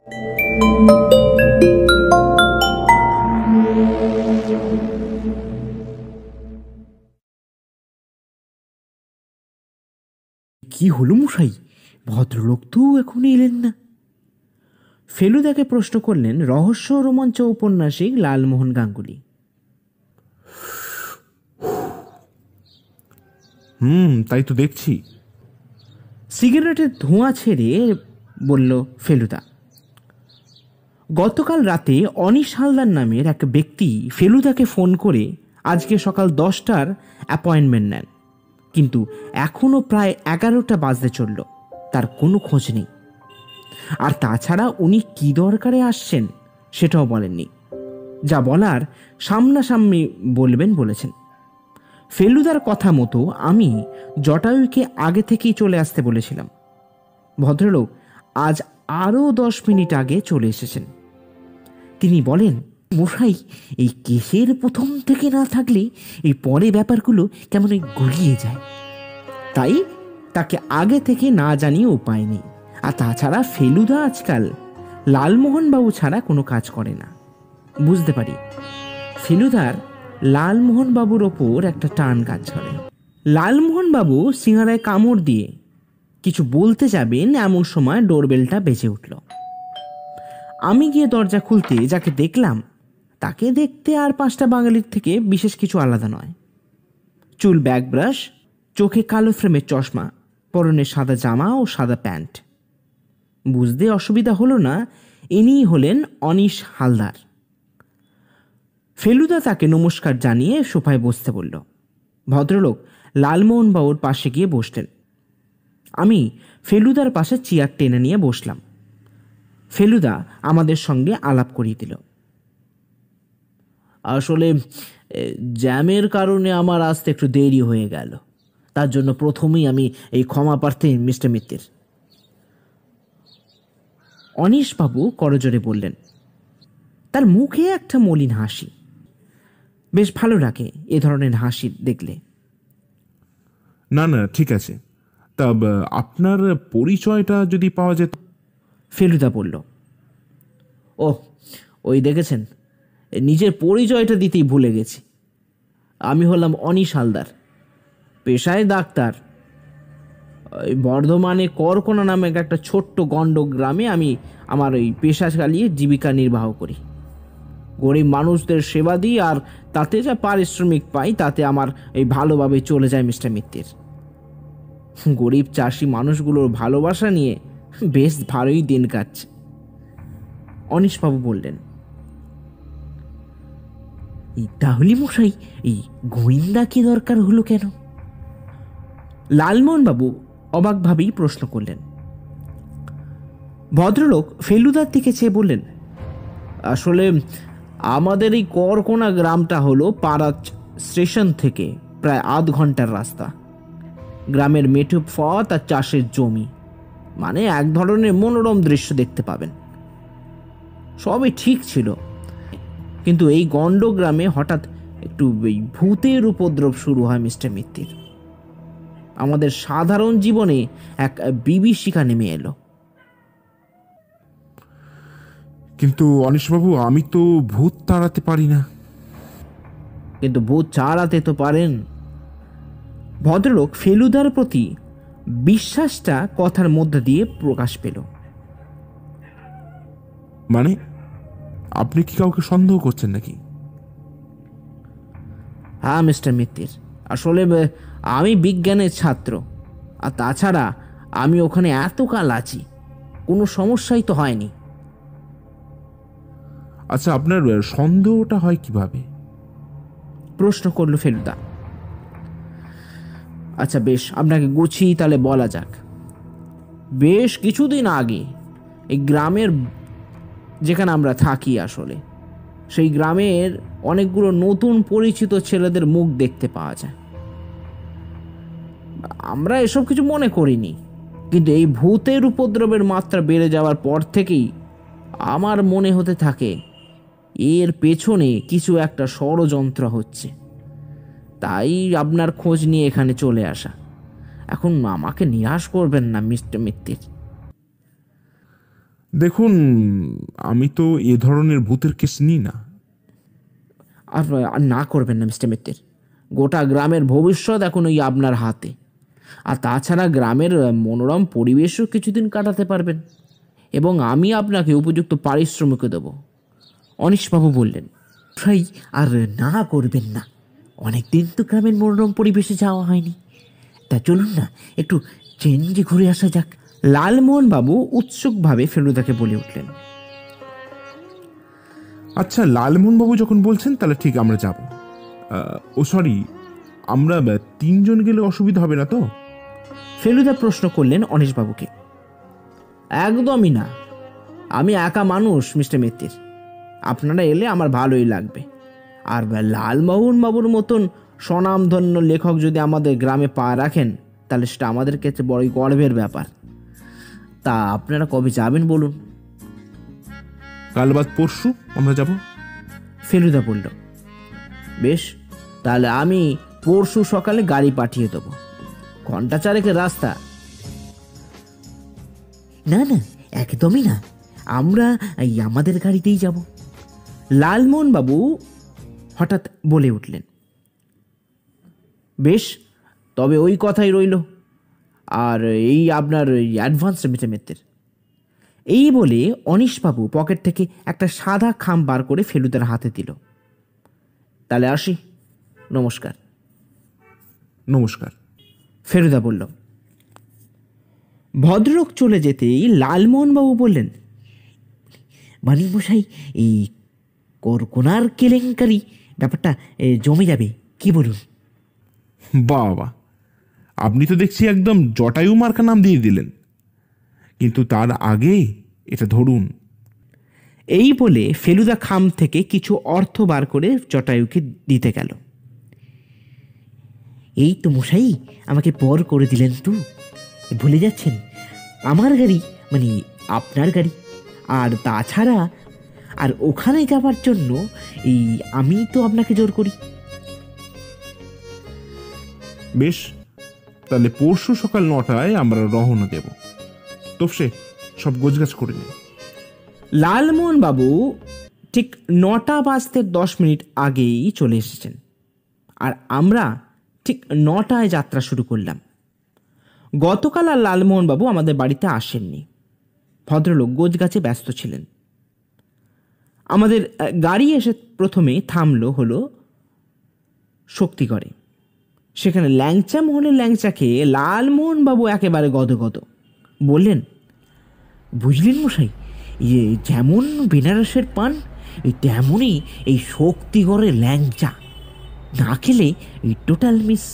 কি হলো মশাই, ভদ্রলোক তো এখন এলেন না? ফেলুদাকে প্রশ্ন করলেন রহস্য রোমাঞ্চ ঔপন্যাসিক লালমোহন গাঙ্গুলি। তাই তো দেখছি, সিগারেটের ধোঁয়া ছেড়ে বলল ফেলুদা। গতকাল রাতে অনিশ হালদার নামের এক ব্যক্তি ফেলুদাকে ফোন করে আজকে সকাল 10টার অ্যাপয়েন্টমেন্ট নেন, কিন্তু এখনও প্রায় 11টা বাজতে চলল, তার কোনো খোঁজ নেই। আর তাছাড়া উনি কি দরকারে আসছেন সেটাও বলেননি। যা বলার সামনাসামনি বলবেন বলেছেন। ফেলুদার কথা মতো আমি জটায়ুকে আগে থেকেই চলে আসতে বলেছিলাম। ভদ্রলোক আজ আরও 10 মিনিট আগে চলে এসেছেন। তিনি বলেন, মশাই, এই কেসের প্রথম থেকে না থাকলে এই পরে ব্যাপারগুলো কেমন গুলিয়ে যায়, তাই তাকে আগে থেকে না জানিয়ে উপায় নেই। আর তাছাড়া ফেলুদা আজকাল লালমোহনবাবু ছাড়া কোনো কাজ করে না। বুঝতে পারি ফেলুদার লালমোহনবাবুর ওপর একটা টান কাজ করে। লালমোহনবাবু সিঙ্গারায় কামড় দিয়ে কিছু বলতে যাবেন, এমন সময় ডোরবেলটা বেজে উঠল। আমি গিয়ে দরজা খুলতে যাকে দেখলাম তাকে দেখতে আর 5টা বাঙালির থেকে বিশেষ কিছু আলাদা নয়। চুল ব্যাক ব্রাশ, চোখে কালো ফ্রেমের চশমা, পরনে সাদা জামা ও সাদা প্যান্ট। বুঝতে অসুবিধা হলো না, ইনিই হলেন অনিশ হালদার। ফেলুদা তাকে নমস্কার জানিয়ে সোফায় বসতে বলল। ভদ্রলোক লালমোহনবাবুর পাশে গিয়ে বসলেন। আমি ফেলুদার পাশে চেয়ার টেনে নিয়ে বসলাম। ফেলুদা আমাদের সঙ্গে আলাপ করিয়ে দিল। আসলে জ্যামের কারণে আমার আসতে একটু দেরি হয়ে গেল, তার জন্য প্রথমেই আমি এই ক্ষমা প্রার্থী মিস্টার মিত্তির। অনিশবাবু করজোরে বললেন। তার মুখে একটা মলিন হাসি। বেশ ভালো লাগে এ ধরনের হাসি দেখলে। না ঠিক আছে, তা আপনার পরিচয়টা যদি পাওয়া যেত। ফেলুদা বলল। ওই দেখেছেন, নিজের পরিচয়টা দিতেই ভুলে গেছি। আমি হলাম অনিশ হালদার, পেশায় ডাক্তার। ওই বর্ধমানে করকোনা নামে একটা ছোট্ট গণ্ড গ্রামে আমি আমার ওই পেশা চালিয়ে জীবিকা নির্বাহ করি। গরিব মানুষদের সেবা দিই, আর তাতে যা পারিশ্রমিক পাই তাতে আমার এই ভালোভাবে চলে যায় মিস্টার মিত্তির। গরিব চাষি মানুষগুলোর ভালোবাসা নিয়ে বেশ ভালোই দিন কাটছে। অনিশবাবু বললেন। তাহলে মশাই এই গোয়েন্দা কি দরকার হলো কেন? লালমোহনবাবু অবাকভাবেই প্রশ্ন করলেন। ভদ্রলোক ফেলুদার দিকে চেয়ে বললেন, আসলে আমাদের এই করকোনা গ্রামটা হলো পাড়া স্টেশন থেকে প্রায় আধ ঘন্টার রাস্তা। গ্রামের মেঠো পথ আর চাষের জমি, মানে এক ধরনের মনোরম দৃশ্য দেখতে পাবেন। সবই ঠিক ছিল, কিন্তু এই গণ্ড গ্রামে হঠাৎ একটু ভূতের উপদ্রব শুরু হয় মিস্টার মিত্তির। আমাদের সাধারণ জীবনে এক বিভীষিকা নেমে এলো। কিন্তু অনিশবাবু, আমি তো ভূত তাড়াতে পারি না। কিন্তু ভূত ছাড়াতে তো পারেন। ভদ্রলোক ফেলুদার প্রতি বিশ্বাসটা কথার মধ্যে দিয়ে প্রকাশ পেল। মানে আপনি কি কাউকে সন্দেহ করছেন নাকি? হ্যাঁ মিস্টার মিত্তির, আসলে আমি বিজ্ঞানের ছাত্র, আর তাছাড়া আমি ওখানে এতকাল আছি, কোনো সমস্যাই তো হয়নি। আচ্ছা, আপনার সন্দেহটা হয় কিভাবে? প্রশ্ন করল ফেলুদা। আচ্ছা বেশ, আপনাকে গুছিয়ে তাহলে বলা যাক। বেশ কিছুদিন আগে এই গ্রামের, যেখানে আমরা থাকি, আসলে সেই গ্রামের অনেকগুলো নতুন পরিচিত ছেলেদের মুখ দেখতে পাওয়া যায়। আমরা এসব কিছু মনে করিনি, কিন্তু এই ভূতের উপদ্রবের মাত্রা বেড়ে যাওয়ার পর থেকেই আমার মনে হতে থাকে এর পেছনে কিছু একটা ষড়যন্ত্র হচ্ছে। তাই আপনার খোঁজ নিয়ে এখানে চলে আসা। এখন আমাকে নিরাশ করবেন না মিস্টার মিত্তির। দেখুন, আমি তো এ ধরনের ভূতের কেস নিই না। আর আর না করবেন না মিস্টার মিত্তির। গোটা গ্রামের ভবিষ্যৎ এখন ওই আপনার হাতে। আর তাছাড়া গ্রামের মনোরম পরিবেশও কিছুদিন কাটাতে পারবেন, এবং আমি আপনাকে উপযুক্ত পারিশ্রমিকও দেব। অনীশবাবু বললেন, ভাই আর না করবেন না, অনেকদিন তো গ্রামের মনোরম পরিবেশে যাওয়া হয়নি, তা চলুন না একটু চেঞ্জে ঘুরে আসা যাক। লালমোহনবাবু উৎসুকভাবে ফেলুদাকে বলে উঠলেন, আচ্ছা, লালমোহনবাবু যখন বলছেন তাহলে ঠিক আমরা যাব। ও সরি, আমরা 3 জন গেলে অসুবিধা হবে না তো? ফেলুদা প্রশ্ন করলেন অনীশবাবুকে। একদমই না, আমি একা মানুষ মিস্টার মিত্তির, আপনারা এলে আমার ভালোই লাগবে। আর লালমোহনবাবুর মতন স্বনামধন্য লেখক যদি আমাদের গ্রামে পা রাখেন, তাহলে সেটা আমাদের কাছে বড়ই গর্বের ব্যাপার। তা আপনারা কবে যাবেন বলুন? কাল বাদ পরশু আমরা যাব। ফেলুদা বলল, বেশ, তাহলে আমি পরশু সকালে গাড়ি পাঠিয়ে দেবো। ঘন্টা চারেকের রাস্তা। না না, একদমই না, আমরা আমাদের গাড়িতেই যাব। লালমোহনবাবু হঠাৎ বলে উঠলেন, বেশ, তবে ওই কথাই রইল। আর এই আপনার অ্যাডভান্স মিত্রের। এই বলে অনীশবাবু পকেট থেকে একটা সাদা খাম বার করে ফেলুদার হাতে দিল। তাহলে আসি, নমস্কার। নমস্কার। ফেলুদা বলল। ভদ্রলোক চলে যেতেই লালমোহনবাবু বললেন, মানিক মশাই, এই করকোনার কেলেঙ্কারি ব্যাপারটা জমে যাবে, কি বলুন? বাবা, আপনি তো দেখছি একদম জটায়ু মার্কা নাম দিয়ে দিলেন। কিন্তু তার আগে এটা ধরুন। এই বলে ফেলুদা খাম থেকে কিছু অর্থ বার করে জটায়ুকে দিতে গেল। এই তো মশাই, আমাকে পর করে দিলেন তো, ভুলে যাচ্ছেন? আমার গাড়ি মানে আপনার গাড়ি, আর তাছাড়া আর ওখানে যাবার জন্য এই আমি তো আপনাকে জোর করি। বেশ, তাহলে পরশু সকাল 9টায় আমরা রওনা দেব। তোপসে সব গোছগাছ করে নিন। লালমোহনবাবু ঠিক 9টা বাজতে 10 মিনিট আগেই চলে এসেছেন, আর আমরা ঠিক 9টায় যাত্রা শুরু করলাম। গতকাল আর লালমোহনবাবু আমাদের বাড়িতে আসেননি। ভদ্রলোক গোছগাছে ব্যস্ত ছিলেন। আমাদের গাড়ি এসে প্রথমে থামলো হলো শক্তিগড়ে। সেখানে ল্যাংচা মোহনের ল্যাংচা খেয়ে লালমোহনবাবু একেবারে গদগদ। বললেন, বুঝলেন মশাই, যেমন বেনারসের পান, তেমনই এই শক্তিগড়ের ল্যাংচা, না খেলে এই টোটাল মিস।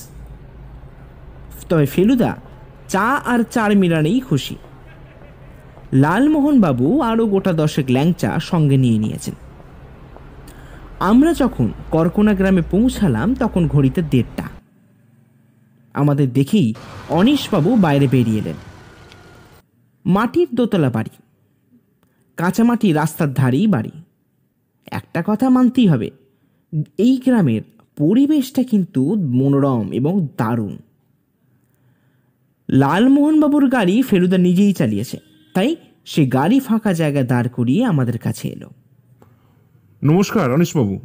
তবে ফেলুদা চা আর চার মিরানেই খুশি। লালমোহনবাবু আরও গোটা 10 ল্যাংচা সঙ্গে নিয়ে নিয়েছেন। আমরা যখন করকোনা গ্রামে পৌঁছালাম তখন ঘড়িতে 1:30। আমাদের দেখেই অনীশবাবু বাইরে বেরিয়ে এলেন। মাটির দোতলা বাড়ি, কাঁচামাটি রাস্তার ধারেই বাড়ি। একটা কথা মানতেই হবে, এই গ্রামের পরিবেশটা কিন্তু মনোরম এবং দারুণ। লালমোহনবাবুর গাড়ি ফেলুদা নিজেই চালিয়েছে, তাই সে গাড়ি ফাঁকা জায়গায় দাঁড় করিয়ে আমাদের কাছে এলো। নমস্কার অনীশবাবু।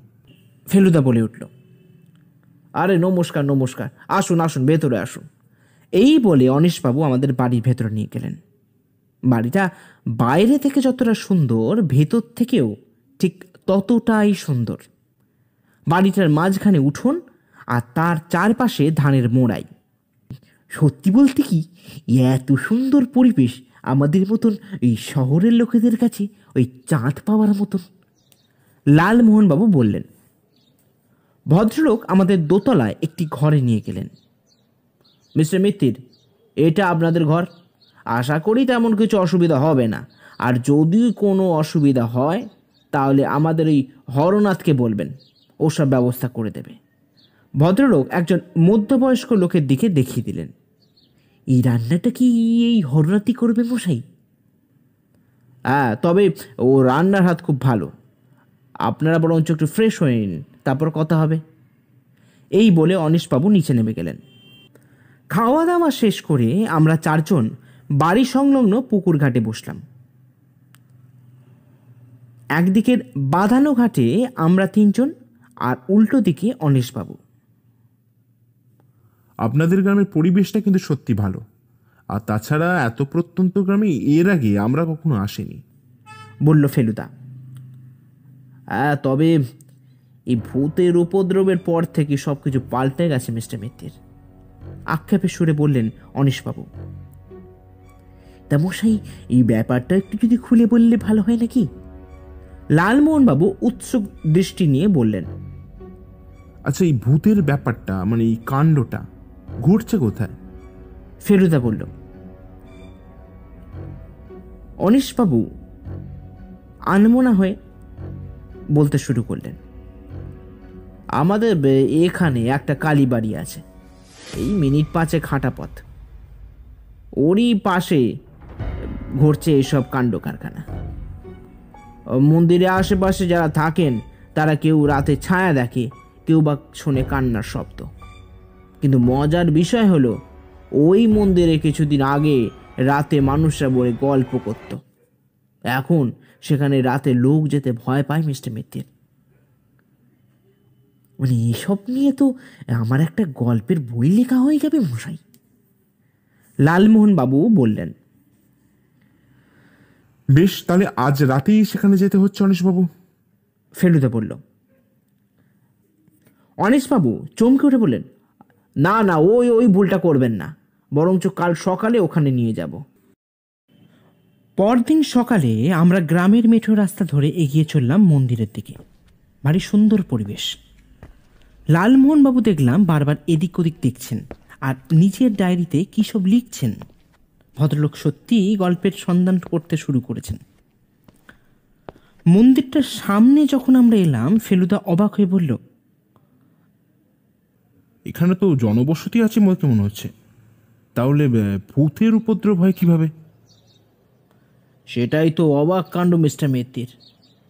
ফেলুদা বলে উঠল, আরে নমস্কার নমস্কার, আসুন আসুন, ভেতরে আসুন। এই বলে অনীশবাবু আমাদের বাড়ির ভেতরে নিয়ে গেলেন। বাড়িটা বাইরে থেকে যতটা সুন্দর, ভেতর থেকেও ঠিক ততটাই সুন্দর। বাড়িটার মাঝখানে উঠোন, আর তার চারপাশে ধানের মোড়াই। সত্যি বলতে কি, এত সুন্দর পরিবেশ আমাদের মতন এই শহরের লোকেদের কাছে ওই চাঁদ পাওয়ার মতন। লালমোহনবাবু বললেন। ভদ্রলোক আমাদের দোতলায় একটি ঘরে নিয়ে গেলেন। মিস্টার মিত্তির, এটা আপনাদের ঘর। আশা করি তেমন কিছু অসুবিধা হবে না, আর যদি কোনো অসুবিধা হয় তাহলে আমাদের এই হরনাথকে বলবেন, ওসব ব্যবস্থা করে দেবে। ভদ্রলোক একজন মধ্যবয়স্ক লোকের দিকে দেখিয়ে দিলেন। এই রান্নাটা কি এই হরনাথই করবে মশাই? হ্যাঁ, তবে ও রান্নার হাত খুব ভালো। আপনারা বরঞ্চ একটু ফ্রেশ হয়ে নিন, তারপর কথা হবে। এই বলে অনীশবাবু নিচে নেমে গেলেন। খাওয়া দাওয়া শেষ করে আমরা 4 জন বাড়ি সংলগ্ন পুকুর ঘাটে বসলাম। একদিকের বাঁধানো ঘাটে আমরা তিনজন, আর উল্টো দিকে অনিশবাবু। আপনাদের গ্রামের পরিবেশটা কিন্তু সত্যি ভালো, আর তাছাড়া এত প্রত্যন্ত গ্রামে এর আগে আমরা কখনো আসিনি। বলল ফেলুদা। হ্যাঁ, তবে এই ভূতের উপদ্রবের পর থেকে সব কিছু পাল্টে গেছে মিস্টার মিত্তির, আক্ষেপের সুরে বললেন অনিশবাবু। তা মশাই, এই ব্যাপারটা একটু যদি খুলে বললে ভালো হয় নাকি? লালমোহনবাবু উৎসুক দৃষ্টি নিয়ে বললেন। আচ্ছা, এই ভূতের ব্যাপারটা মানে এই কাণ্ডটা ঘটছে কোথায়? ফেলুদা বলল। অনিশবাবু আনমনা হয়ে বলতে শুরু করলেন। আমাদের এখানে একটা কালীবাড়ি আছে, এই মিনিট 5 হাঁটা পথ। ওরই পাশে ঘটছে এইসব কাণ্ড কারখানা। মন্দিরের আশেপাশে যারা থাকেন তারা কেউ রাতে ছায়া দেখে, কেউ বা শোনে কান্নার শব্দ। কিন্তু মজার বিষয় হলো, ওই মন্দিরে কিছুদিন আগে রাতে মানুষরা বলে গল্প করত। এখন সেখানে রাতে লোক যেতে ভয় পায় মিস্টার মিত্তির। মানে এসব নিয়ে তো আমার একটা গল্পের বই লেখা হয়ে যাবে মশাই। লালমোহন বাবু বললেন। বেশ, তাহলে আজ রাতেই সেখানে যেতে হচ্ছে অনিশবাবু। ফেলুদা বলল। অনিশবাবু চমকে উঠে বললেন, না না, ওই ওই ভুলটা করবেন না, বরঞ্চ কাল সকালে ওখানে নিয়ে যাব। পরদিন সকালে আমরা গ্রামের মেঠো রাস্তা ধরে এগিয়ে চললাম মন্দিরের দিকে। ভারী সুন্দর পরিবেশ। লালমোহনবাবু দেখলাম বারবার এদিক ওদিক দেখছেন আর নিজের ডায়েরিতে কী সব লিখছেন। ভদ্রলোক সত্যিই গল্পের সন্ধান করতে শুরু করেছেন। মন্দিরটার সামনে যখন আমরা এলাম, ফেলুদা অবাক হয়ে বলল, এখানে তো জনবসতি আছে মনে হচ্ছে, তাহলে ভূতের উপদ্রব হয় কিভাবে? সেটাই তো অবাক কাণ্ড মিস্টার মিত্তির।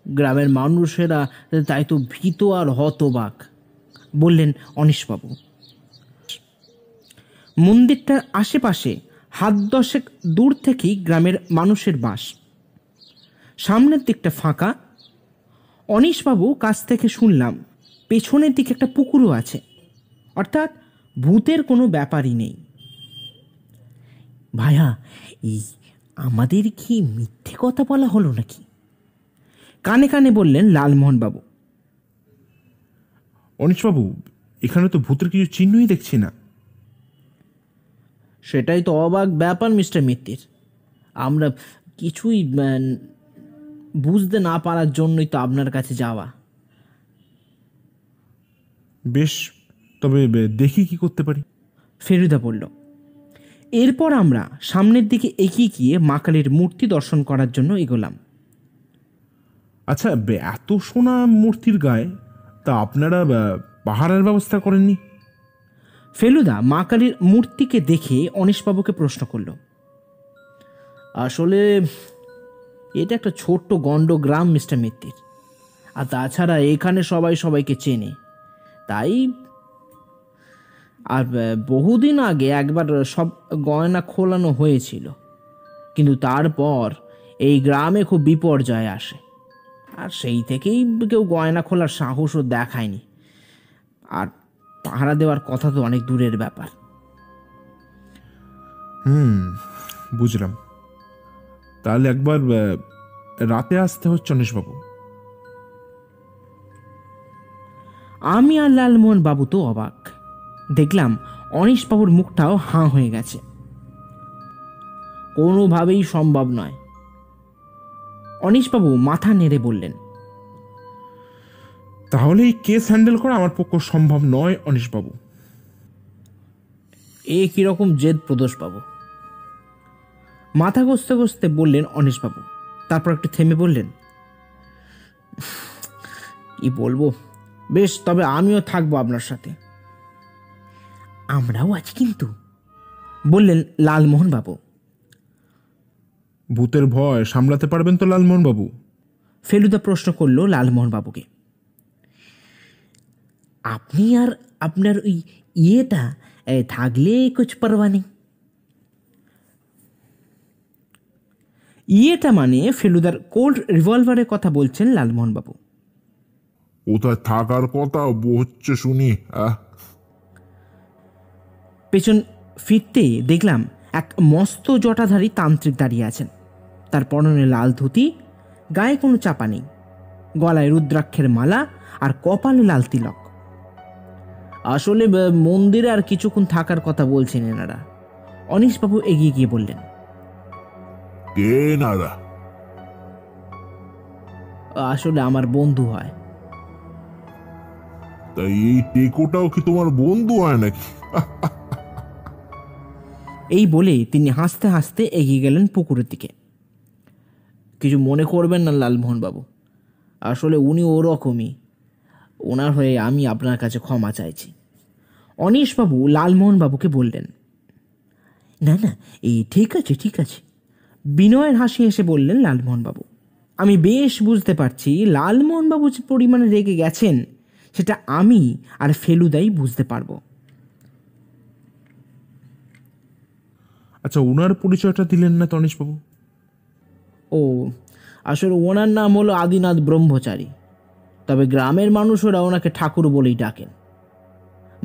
গ্রামের মানুষেরা তাই তো ভীত আর হতবাক, বললেন অনিশবাবু। মন্দিরটার আশেপাশে 10 দূর থেকেই গ্রামের মানুষের বাস। সামনের দিকটা ফাঁকা। অনিশবাবু কাছ থেকে শুনলাম পেছনের দিকে একটা পুকুরও আছে, অর্থাৎ ভূতের কোনো ব্যাপারই নেই। ভাইয়া, এই আমাদের কি মিথ্যে কথা বলা হলো নাকি? কানে কানে বললেন লালমোহনবাবু। অনিশবাবু, এখানে তো ভূতের কিছু চিহ্নই দেখছি না। সেটাই তো অবাক ব্যাপার মিস্টার মিত্তির। আমরা কিছুই বুঝতে না পারার জন্যই তো আপনার কাছে যাওয়া। বেশ, তবে দেখি কি করতে পারি। ফেলুদা বলল। এরপর আমরা সামনের দিকে এগিয়ে গিয়ে মা কালীর মূর্তি দর্শন করার জন্য এগোলাম। আচ্ছা, এত সোনা মূর্তির গায়ে তা আপনারা পাহারার ব্যবস্থা করেননি? ফেলুদা মা কালীর মূর্তিকে দেখে অনিশবাবুকে প্রশ্ন করল। আসলে এটা একটা ছোট্ট গণ্ড গ্রাম মিস্টার মিত্তির, আর তাছাড়া এখানে সবাই সবাইকে চেনে, তাই। আর বহুদিন আগে একবার সব গয়না খোলানো হয়েছিল, কিন্তু তারপর এই গ্রামে খুব বিপর্যয় আসে, আর সেই থেকেই কেউ গয়না খোলার সাহসও দেখায়নি। আর পাহারা দেওয়ার কথা তো অনেক দূরের ব্যাপার। বুঝলাম। তাহলে একবার রাতে আসতে হচ্ছে অনিশবাবু। আমি আর লালমোহন বাবু তো অবাক। দেখলাম অনিশবাবুর মুখটাও হাঁ হয়ে গেছে। কোনোভাবেই সম্ভব নয়, অনিশবাবু মাথা নেড়ে বললেন। তাহলে এই কেস হ্যান্ডেল করা আমার পক্ষে সম্ভব নয় অনিশবাবু। এ কিরকম জেদ প্রদোষবাবু? মাথা ঘষতে ঘষতে বললেন অনিশবাবু। তারপর একটু থেমে বললেন, কি বলবো, বেশ, তবে আমিও থাকবো আপনার সাথে। আমরাও আছি কিন্তু, বললেন লালমোহন বাবু। ভূতের ভয় সামলাতে পারবেন তো লালমোহন বাবু? ফেলুদা প্রশ্ন করলো লালমোহন বাবুকে। আপনি আর আপনার ওই ইয়েটা থাকলে কুছ পারবা নেই। ইয়েটা মানে ফেলুদার কোল্ড রিভলভারের কথা বলছেন লালমোহনবাবু। কোথায় থাকার কথা হচ্ছে শুনি? পেছন ফিরতে দেখলাম এক মস্ত জটাধারী তান্ত্রিক দাঁড়িয়ে আছেন। তার পরনে লাল ধুতি, গায়ে কোনো চাপা নেই, গলায় রুদ্রাক্ষের মালা আর কপালে লাল তিলক। আসলে মন্দিরে আর কিছুক্ষণ থাকার কথা বলছেন এনারা। অনিশবাবু এগিয়ে গিয়ে বললেন, কে নারা? আসলে আমার বন্ধু হয়। তাই এই টেকোটাও কি তোমার বন্ধু হয় নাকি? এই বলে তিনি হাসতে হাসতে এগিয়ে গেলেন পুকুরের দিকে। কিছু মনে করবেন না লালমোহনবাবু, আসলে উনি ওরকমই। ওনার হয়ে আমি আপনার কাছে ক্ষমা চাইছি। অনিশবাবু লালমোহনবাবুকে বললেন, না না, এই ঠিক আছে ঠিক আছে। বিনয়ের হাসি এসে বললেন লালমোহনবাবু। আমি বেশ বুঝতে পারছি লালমোহনবাবু যে পরিমাণে রেগে গেছেন সেটা আমি আর ফেলুদাই বুঝতে পারবো। আচ্ছা, ওনার পরিচয়টা দিলেন না তনিশবাবু? ও, আসলে ওনার নাম হলো আদিনাথ ব্রহ্মচারী, তবে গ্রামের মানুষেরা ওনাকে ঠাকুর বলেই ডাকেন।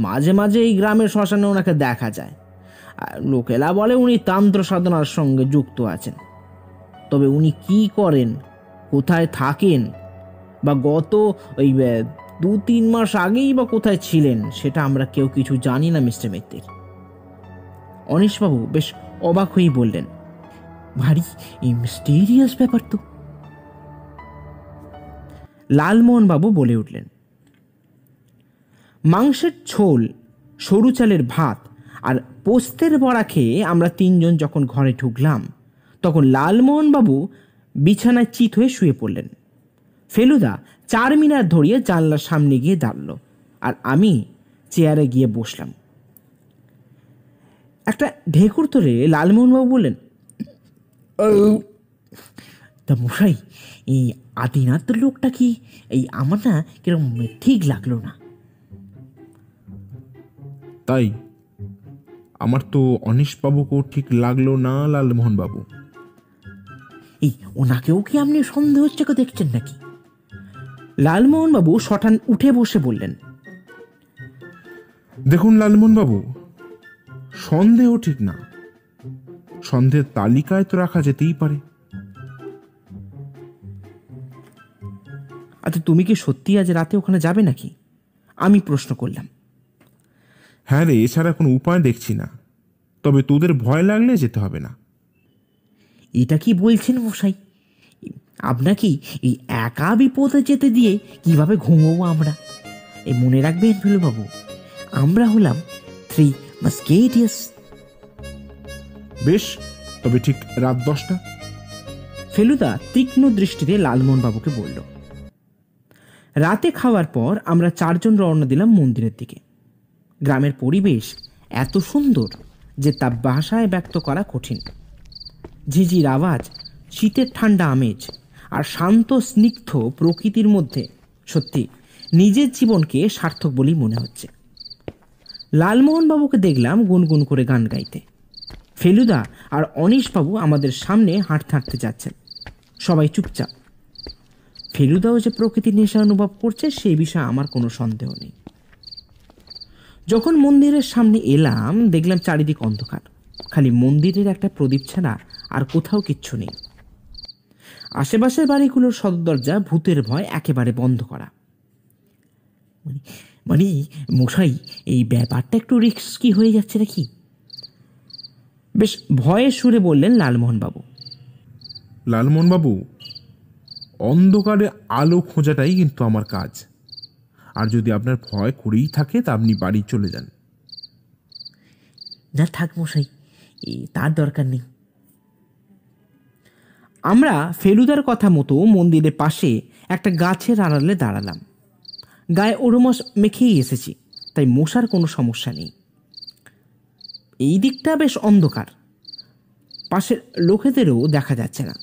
মাঝে মাঝে এই গ্রামের শ্মশানে ওনাকে দেখা যায়। আর লোকেরা বলে উনি তান্ত্র সাধনার সঙ্গে যুক্ত আছেন। তবে উনি কি করেন, কোথায় থাকেন, বা গত ওই 2-3 মাস আগেই বা কোথায় ছিলেন সেটা আমরা কেউ কিছু জানি না মিস্টার মিত্তির। অনিশবাবু বেশ অবাক হয়েই বললেন, ভারী মিস্টেরিয়াস ব্যাপার তো। লালমোহনবাবু বলে উঠলেন, মাংসের ঝোল, সরু চালের ভাত আর পোস্তের বড়া খেয়ে আমরা 3 জন যখন ঘরে ঢুকলাম তখন লালমোহনবাবু বিছানায় চিত হয়ে শুয়ে পড়লেন। ফেলুদা 4 মিনিট ধরিয়ে জানলার সামনে গিয়ে দাঁড়াল, আর আমি চেয়ারে গিয়ে বসলাম। একটা ঢেকুর তোলে লালমোহনবাবু বললেন, তা মশাই, এই আদিনাথ লোকটা কি আমার না কিরকম ঠিক লাগলো না। তাই? আমার তো অনিশবাবুকেও ঠিক লাগলো না লালমোহনবাবু। ওনাকেও কি আপনি সন্দেহ হচ্ছে দেখছেন নাকি? লালমোহনবাবু শটান উঠে বসে বললেন, দেখুন লালমোহনবাবু, সন্দেহ ঠিক না, সন্দেহের তালিকায় তো রাখা যেতেই পারে। আচ্ছা, তুমি কি সত্যি আজ রাতে ওখানে যাবে নাকি? আমি প্রশ্ন করলাম। হ্যাঁ রে, এছাড়া কোনো উপায় দেখছি না, তবে তোদের ভয় লাগলে যেতে হবে না। এটা কি বলছেন মশাই? আপনাকে এই একা বিপদে যেতে দিয়ে কিভাবে ঘুমোবো আমরা? মনে রাখবেন ফেলুবাবু, আমরা হলাম 3 মাস্কেটিয়ার্স। বেশ, তবে ঠিক রাত 10টা। ফেলুদা তীক্ষ্ণ দৃষ্টিতে লালমোহনবাবুকে বলল। রাতে খাওয়ার পর আমরা 4 জন রওনা দিলাম মন্দিরের দিকে। গ্রামের পরিবেশ এত সুন্দর যে তা ভাষায় ব্যক্ত করা কঠিন। ঝিঝির আওয়াজ, শীতের ঠান্ডা আমেজ আর শান্ত স্নিগ্ধ প্রকৃতির মধ্যে সত্যি নিজের জীবনকে সার্থক বলেই মনে হচ্ছে। লালমোহনবাবুকে দেখলাম গুনগুন করে গান গাইতে। ফেলুদা আর অনিশবাবু আমাদের সামনে হাঁটতে হাঁটতে যাচ্ছেন, সবাই চুপচাপ। ফেলুদাও যে প্রকৃতির নেশা অনুভব করছে সেই বিষয়ে আমার কোনো সন্দেহ নেই। যখন মন্দিরের সামনে এলাম দেখলাম চারিদিক অন্ধকার, খালি মন্দিরের একটা প্রদীপ ছাড়া আর কোথাও কিচ্ছু নেই। আশেপাশের বাড়িগুলোর সদর দরজা ভূতের ভয় একেবারে বন্ধ করা। মানে মশাই, এই ব্যাপারটা একটু রিস্কি হয়ে যাচ্ছে নাকি? বেশ ভয়ের সুরে বললেন লালমোহনবাবু। লালমোহনবাবু, অন্ধকারে আলো খোঁজাটাই কিন্তু আমার কাজ। আর যদি আপনার ভয় করেই থাকে তা আপনি বাড়ি চলে যান। না থাক মশাই, তার দরকার নেই। আমরা ফেলুদার কথা মতো মন্দিরের পাশে একটা গাছের আড়ালে দাঁড়ালাম। গায়ে ওরমস মেখেই এসেছি, তাই মশার কোনো সমস্যা নেই। এই দিকটা বেশ অন্ধকার, পাশের লোকেদেরও দেখা যাচ্ছে না।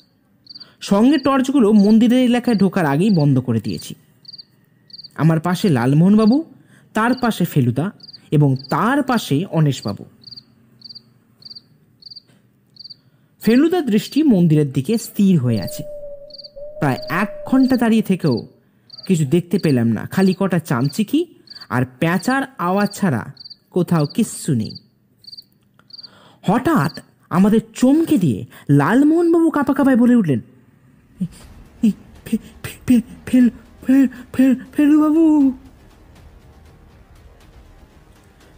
সঙ্গে টর্চগুলো মন্দিরের এলাকায় ঢোকার আগেই বন্ধ করে দিয়েছি। আমার পাশে লালমোহনবাবু, তার পাশে ফেলুদা এবং তার পাশে অনিশবাবু। ফেলুদার দৃষ্টি মন্দিরের দিকে স্থির হয়ে আছে। প্রায় 1 ঘন্টা দাঁড়িয়ে থেকেও কিছু দেখতে পেলাম না, খালি কটা চামচিকি আর প্যাঁচার আওয়াজ ছাড়া কোথাও কিচ্ছু নেই। হঠাৎ আমাদের চমকে দিয়ে লালমোহনবাবু কাঁপা কাঁপায় বলে উঠলেন, ফেলুবাবু।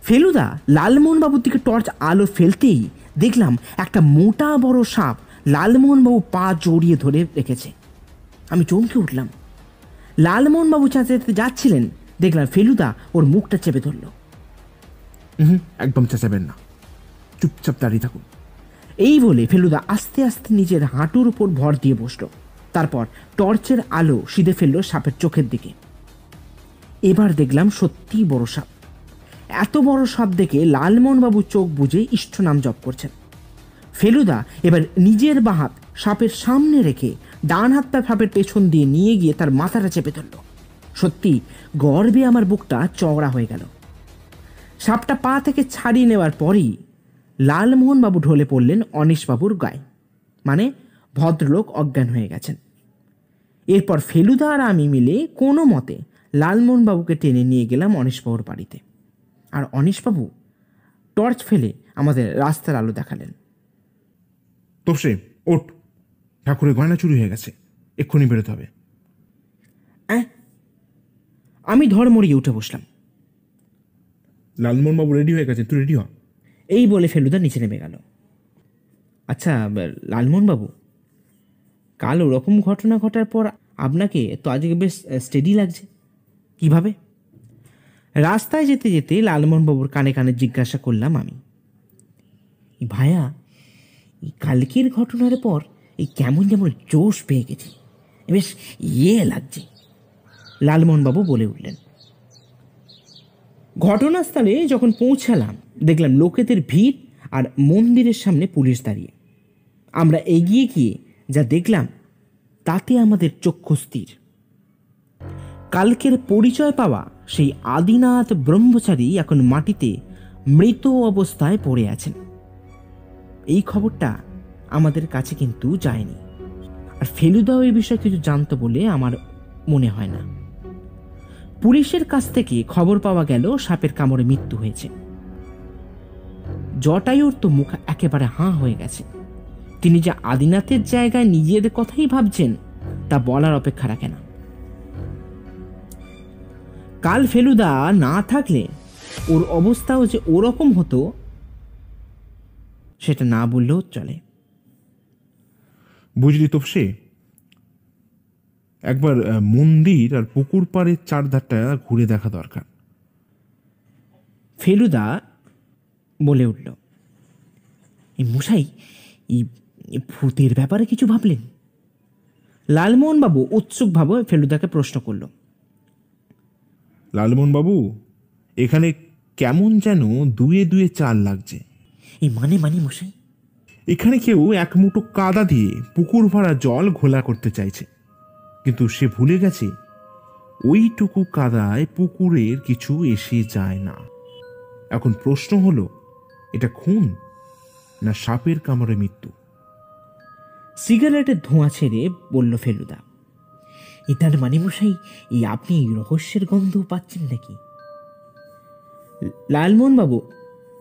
ফেলুদা লালমোহনবাবুর দিকে টর্চ আলো ফেলতেই দেখলাম একটা মোটা বড় সাপ লালমোহনবাবু পা জড়িয়ে ধরে রেখেছে। আমি চমকে উঠলাম। লালমোহনবাবু চেঁচাতে যাচ্ছিলেন, দেখলাম ফেলুদা ওর মুখটা চেপে ধরল। একদম চেঁচাবেন না, চুপচাপ দাঁড়িয়ে থাকুন। এই বলে ফেলুদা আস্তে আস্তে নিজের হাঁটুর উপর ভর দিয়ে বসল। তারপর টর্চের আলো সিধে ফেলল সাপের চোখের দিকে। এবার দেখলাম সত্যি বড় সাপ। এত বড় সাপ দেখে লালমোহনবাবু চোখ বুজে ইষ্ট নাম জপ করছেন। ফেলুদা এবার নিজের বাঁ হাত সাপের সামনে রেখে ডান হাতটা সাপের পেছন দিয়ে নিয়ে গিয়ে তার মাথাটা চেপে ধরল। সত্যি গর্বে আমার বুকটা চওড়া হয়ে গেল। সাপটা পা থেকে ছাড়িয়ে নেওয়ার পরই লালমোহনবাবু ঢলে পড়লেন অনিশবাবুর গায়ে, মানে ভদ্রলোক অজ্ঞান হয়ে গেছেন। এরপর ফেলুদা আর আমি মিলে কোনো মতে লালমোহনবাবুকে টেনে নিয়ে গেলাম অনিশবাবুর বাড়িতে। আর অনিশবাবু টর্চ ফেলে আমাদের রাস্তার আলো দেখালেন। তোপসে ওঠ, ঠাকুরের গয়না চুরি হয়ে গেছে, এক্ষুনি বেরোতে হবে। আমি ধড়মড়িয়ে উঠে বসলাম। লালমোহনবাবু রেডি হয়ে গেছে, তুই রেডি হ। এই বলে ফেলুদা নিচে নেমে গেল। আচ্ছা লালমোহনবাবু, কাল ওরকম ঘটনা ঘটার পর আপনাকে তো আজকে বেশ স্টেডি লাগছে, কিভাবে? রাস্তায় যেতে যেতে লালমোহনবাবুর কানে কানে জিজ্ঞাসা করলাম আমি। ভাইয়া, এই কালকের ঘটনার পর এই কেমন যেমন জোশ পেয়ে গেছি, বেশ লাগছে, লালমোহনবাবু বলে উঠলেন। ঘটনাস্থলে যখন পৌঁছালাম দেখলাম লোকেদের ভিড় আর মন্দিরের সামনে পুলিশ দাঁড়িয়ে। আমরা এগিয়ে গিয়ে যা দেখলাম তাতে আমাদের চক্ষু স্থির। কালকের পরিচয় পাওয়া সেই আদিনাথ ব্রহ্মচারী এখন মাটিতে মৃত অবস্থায় পড়ে আছেন। এই খবরটা আমাদের কাছে কিন্তু যায়নি, আর ফেলুদাও এই বিষয়ে কিছু জানতো বলে আমার মনে হয় না। পুলিশের কাছ থেকে খবর পাওয়া গেল সাপের কামড়ে মৃত্যু হয়েছে। জটায়ুর তো মুখ একেবারে হাঁ হয়ে গেছে। তিনি যে আদিনাথের জায়গায় নিজের কথাই ভাবছেন তা বলার অপেক্ষা রাখে না। কাল ফেলুদা না থাকলে ওর অবস্থাও যে ওরকম হতো সেটা না বললেও চলে। বুঝলি তোপসে, একবার মন্দির আর পুকুর পাড়ের চারধারটা ঘুরে দেখা দরকার। ফেলুদা বলে উঠল। এই মশাই, এই ভূতের ব্যাপারে কিছু ভাবলেন? লালমোহনবাবু উৎসুকভাবে ফেলুদাকে প্রশ্ন করল। লালমোহনবাবু, এখানে কেমন যেন দুয়ে দুয়ে চাল লাগছে। এই মানে মশাই, এখানে কেউ এক মুঠো কাদা দিয়ে পুকুর ভরা জল ঘোলা করতে চাইছে, কিন্তু সে ভুলে গেছে ওইটুকু কাদায় পুকুরের কিছু এসে যায় না। এখন প্রশ্ন হলো, এটা খুন না সাপের কামড়ে মৃত্যু? সিগারেটের ধোঁয়া ছেড়ে বলল ফেলুদা। তার মানে মশাই, এই আপনি রহস্যের গন্ধ পাচ্ছেন নাকি? লালমোহনবাবু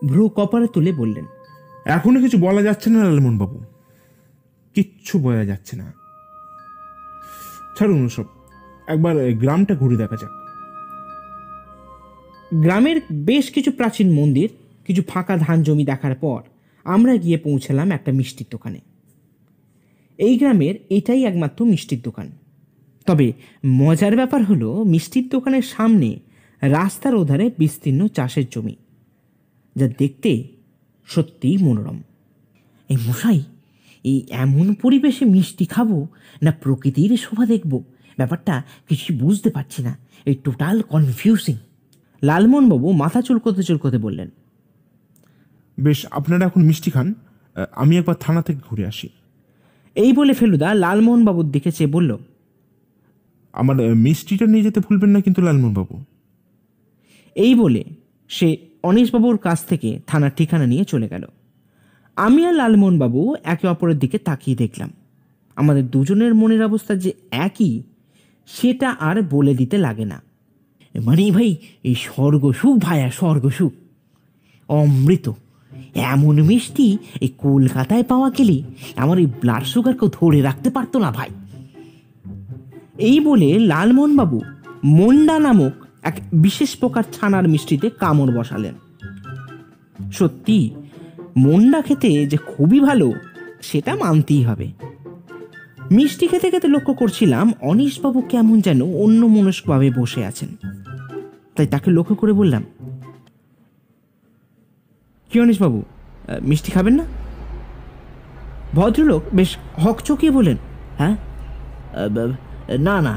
ভ্রু কপালে তুলে বললেন, এখনো কিছু বলা যাচ্ছে না লালমোহনবাবু, কিচ্ছু বোঝা যাচ্ছে না। ছাড়ুন সব, একবার গ্রামটা ঘুরে দেখা যাক। গ্রামের বেশ কিছু প্রাচীন মন্দির, কিছু ফাঁকা ধান জমি দেখার পর আমরা গিয়ে পৌঁছালাম একটা মিষ্টির দোকানে। এই গ্রামের এটাই একমাত্র মিষ্টির দোকান। তবে মজার ব্যাপার হলো, মিষ্টির দোকানের সামনে রাস্তার ওধারে বিস্তীর্ণ চাষের জমি, যা দেখতে সত্যিই মনোরম। এই মশাই, এই এমন পরিবেশে মিষ্টি খাবো না প্রকৃতির শোভা দেখব, ব্যাপারটা কিছু বুঝতে পারছি না। এই টোটাল কনফিউজিং। লালমোহনবাবু মাথা চুলকোতে চুলকোতে বললেন। বেশ, আপনারা এখন মিষ্টি খান, আমি একবার থানা থেকে ঘুরে আসি। এই বলে ফেলুদা লালমোহনবাবুর দিকে চেয়ে বলল, আমার মিষ্টিটা নিয়ে যেতে ভুলবেন না কিন্তু লালমোহনবাবু। এই বলে সে অনিশবাবুর কাছ থেকে থানার ঠিকানা নিয়ে চলে গেল। আমি আর লালমোহনবাবু একে অপরের দিকে তাকিয়ে দেখলাম। আমাদের দুজনের মনের অবস্থা যে একই সেটা আর বলে দিতে লাগে না। মানে ভাই এই স্বর্গসুখ ভাইয়া, স্বর্গসুখ, অমৃত। এমন মিষ্টি এই কলকাতায় পাওয়া গেলে আমার এই ব্লাড সুগারকেও ধরে রাখতে পারতো না ভাই। এই বলে লালমোহনবাবু মন্ডা নামক এক বিশেষ প্রকার ছানার মিষ্টিতে কামড় বসালেন। সত্যি মন্ডা খেতে যে খুবই ভালো সেটা মানতেই হবে। মিষ্টি খেতে খেতে লক্ষ্য করছিলাম অনীশবাবু কেমন যেন অন্যমনস্কভাবে বসে আছেন। তাই তাকে লক্ষ্য করে বললাম, কি অনীশবাবু, মিষ্টি খাবেন না? ভদ্রলোক বেশ হকচকিয়ে বলেন, হ্যাঁ, না না,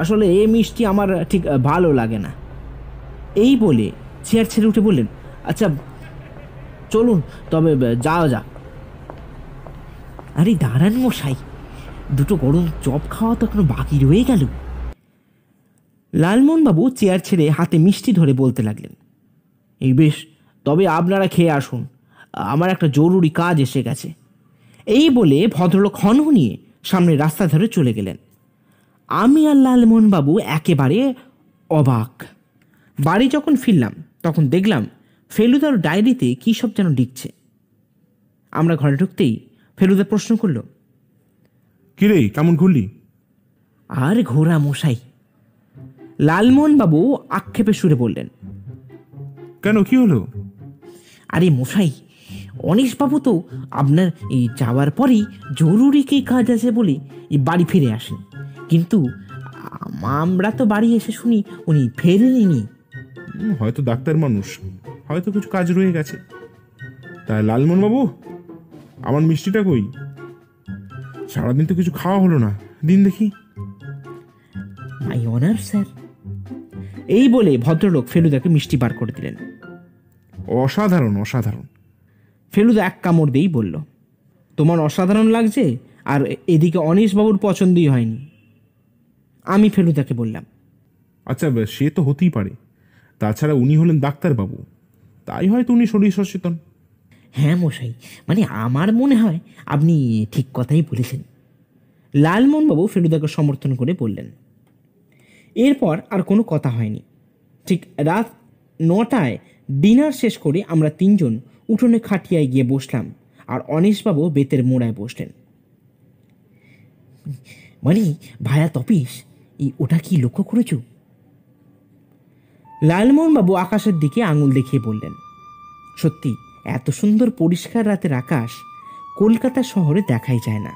আসলে এই মিষ্টি আমার ঠিক ভালো লাগে না। এই বলে চেয়ার ছেড়ে উঠে বললেন, আচ্ছা চলুন তবে যাওয়া যাক। আরে দাঁড়ান মশাই, দুটো গরম চপ খাওয়া তো এখনো বাকি রয়ে গেল। লালমোহনবাবু চেয়ার ছেড়ে হাতে মিষ্টি ধরে বলতে লাগলেন, এই বেশ, তবে আপনারা খেয়ে আসুন, আমার একটা জরুরি কাজ এসে গেছে। এই বলে ভদ্রলোক হনহনিয়ে সামনে রাস্তা ধরে চলে গেলেন। আমি আর লালমোহনবাবু একেবারে অবাক। বাড়ি যখন ফিরলাম তখন দেখলাম ফেলুদার ডায়েরিতে কী সব যেন লিখছে। আমরা ঘরে ঢুকতেই ফেলুদা প্রশ্ন করল, কিরে, কেমন ঘুরলি? আর ঘোরা মশাই। লালমোহনবাবু আক্ষেপে সুরে বললেন, কেন, কি হলো? আরে মশাই, অনীশবাবু তো আপনার এই যাওয়ার পরেই জরুরি কী কাজ আছে বলে এই বাড়ি ফিরে আসেন, কিন্তু আমরা তো বাড়ি এসে শুনি উনি ফেরেননি। হয়তো ডাক্তার মানুষ, হয়তো কিছু কাজ রয়ে গেছে। তা লালমোহন বাবু, আমার মিষ্টিটা কই? সারাদিন তো কিছু খাওয়া হলো না, দিন দেখি। মাই অনার স্যার। এই বলে ভদ্রলোক ফেলুদাকে মিষ্টি বার করে দিলেন। অসাধারণ, অসাধারণ। ফেলুদা এক কামড় দিয়েই বলল, তোমার অসাধারণ লাগছে, আর এদিকে অনীশবাবুর পছন্দই হয়নি। আমি ফেলুদাকে বললাম, আচ্ছা, সে তো হতেই পারে। তাছাড়া উনি হলেন ডাক্তারবাবু, তাই হয়তো উনি শরীর সচেতন। হ্যাঁ মশাই, মানে আমার মনে হয় আপনি ঠিক কথাই বলেছেন। লালমোহনবাবু ফেলুদাকে সমর্থন করে বললেন। এরপর আর কোনো কথা হয়নি। ঠিক রাত 9টায় ডিনার শেষ করে আমরা তিনজন উঠোনে খাটিয়ায় গিয়ে বসলাম, আর অনীশবাবু বেতের মোড়ায় বসলেন। মানে ভায়া তপিস, ওটা কি লক্ষ্য করেছো? লালমোহনবাবু আকাশের দিকে আঙুল দেখিয়ে বললেন, সত্যি এত সুন্দর পরিষ্কার রাতের আকাশ কলকাতা শহরে দেখাই যায় না।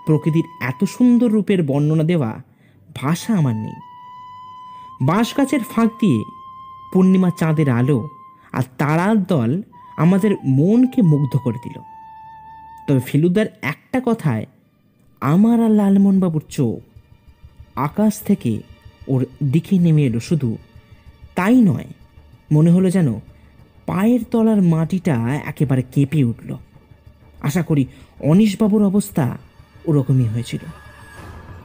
প্রকৃতির এত সুন্দর রূপের বর্ণনা দেওয়া ভাষা আমার নেই। বাঁশ গাছের ফাঁক দিয়ে পূর্ণিমা চাঁদের আলো আর তারার দল আমাদের মনকে মুগ্ধ করে দিল। তবে ফেলুদার একটা কথায় আমার আর লালমোহনবাবুর চোখ আকাশ থেকে ওর দিকে নেমে এলো। শুধু তাই নয়, মনে হলো যেন পায়ের তলার মাটিটা একেবারে কেঁপে উঠল। আশা করি অনীশবাবুর অবস্থা ওরকমই হয়েছিল।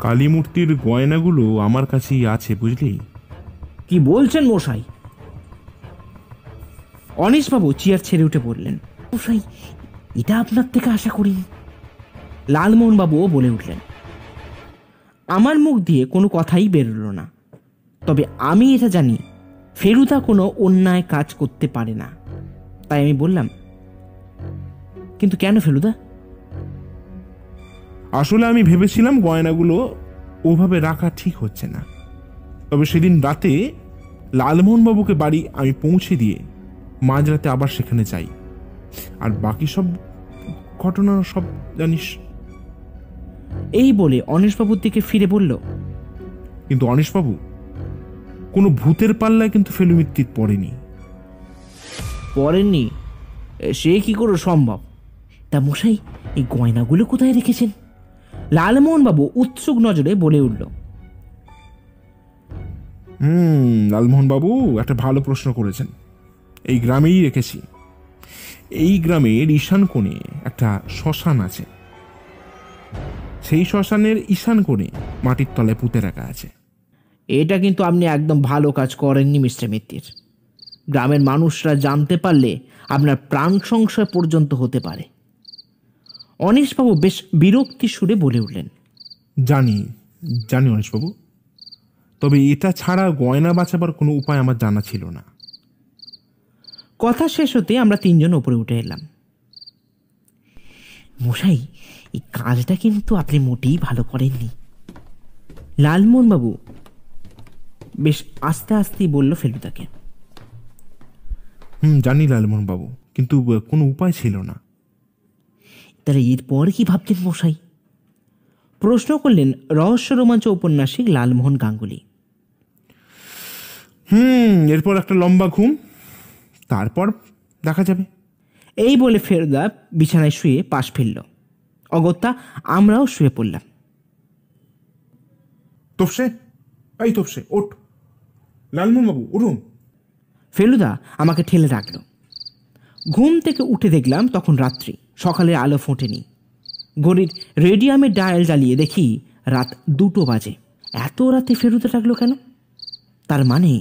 কালীমূর্তির গয়নাগুলো আমার কাছেই আছে, বুঝলি? কি বলছেন মশাই? অনীশবাবু চেয়ার ছেড়ে উঠে বললেন, মশাই, এটা আপনার থেকে আশা করিনি। লালমোহনবাবুও বলে উঠলেন। আমার মুখ দিয়ে কোনো কথাই বেরোলো না। তবে আমি এটা জানি ফেলুদা কোনো অন্যায় কাজ করতে পারে না। তাই আমি বললাম, কিন্তু কেন ফেলুদা? আসলে আমি ভেবেছিলাম গয়নাগুলো ওভাবে রাখা ঠিক হচ্ছে না। তবে সেদিন রাতে লালমোহনবাবুকে বাড়ি আমি পৌঁছে দিয়ে মাঝরাতে আবার সেখানে যাই, আর বাকি সব ঘটনা সব জানিস। এই বলে অনীশবাবুর দিকে ফিরে বলল, কিন্তু অনীশবাবু, কোনো ভূতের পাল্লায় কিন্তু ফেলু মিত্তির পড়েনি। পড়েননি? সে কি করে সম্ভব? তা মশাই, এই গয়নাগুলো কোথায় রেখেছেন? লালমোহনবাবু উৎসুক নজরে বলে উঠল। লালমোহনবাবু একটা ভালো প্রশ্ন করেছেন। এই গ্রামেই রেখেছি। এই গ্রামের ঈশান কোণে একটা শ্মশান আছে। সেই শ্মশানের ঈশান কোণে মাটির তলায় পুঁতে রাখা আছে। এটা কিন্তু আপনি একদম ভালো কাজ করেননি মিস্টার মিত্তির। গ্রামের মানুষরা জানতে পারলে আপনার প্রাণ সংশয় পর্যন্ত হতে পারে। অনিশবাবু বেশ বিরক্তি সুরে বলে উঠলেন, জানি জানি অনিশবাবু, তবে এটা ছাড়া গয়না বাঁচাবার কোনো উপায় আমার জানা ছিল না। কথা শেষ হতে আমরা তিনজন ওপরে উঠে এলাম। মশাই, এই কাজটা কিন্তু আপনি মোটেই ভালো করেননি। লালমোহনবাবু বেশ আস্তে আস্তেই বলল ফেলুদাকে। জানি লালমোহন বাবু, কিন্তু কোনো উপায় ছিল না। তাহলে এরপর কি ভাবছেন মশাই? প্রশ্ন করলেন রহস্য রোমাঞ্চ ঔপন্যাসিক লালমোহন গাঙ্গুলি। এরপর একটা লম্বা ঘুম, তারপর দেখা যাবে। এই বলে ফেলুদা বিছানায় শুয়ে পাশ ফেলল। অগত্যা আমরাও শুয়ে পড়লাম। তোপসে, এই তোপসে, ওঠ। লালমোহন বাবু উঠুন। ফেলুদা আমাকে ঠেলে রাখল। ঘুম থেকে উঠে দেখলাম তখন রাত্রি, সকালের আলো ফোটেনি। ঘড়ির রেডিয়ামের ডায়াল জ্বালিয়ে দেখি রাত 2টো বাজে। এত রাতে ফেলুদা ডাকলো কেন? তার মানে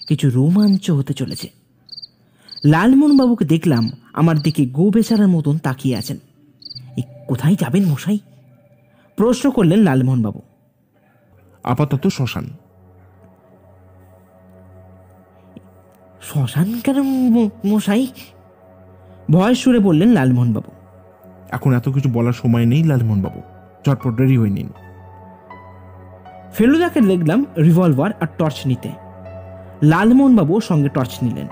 কিছু রোমাঞ্চ হতে চলেছে। লালমোহনবাবুকে দেখলাম আমার দিকে গো বেচারার মতন তাকিয়ে আছেন। এই কোথায় যাবেন মশাই? প্রশ্ন করলেন লালমোহনবাবু। আপাতত শ্মশান। শ্মশান কেন মশাই? ভয় সুরে বললেন লালমোহনবাবু। এখন এত কিছু বলার সময় নেই লালমোহন বাবু, চটপট রেডি হয়ে নিন। ফেলুদাকে দেখলাম রিভলভার আর টর্চ নিতে। লালমোহনবাবু সঙ্গে টর্চ নিলেন।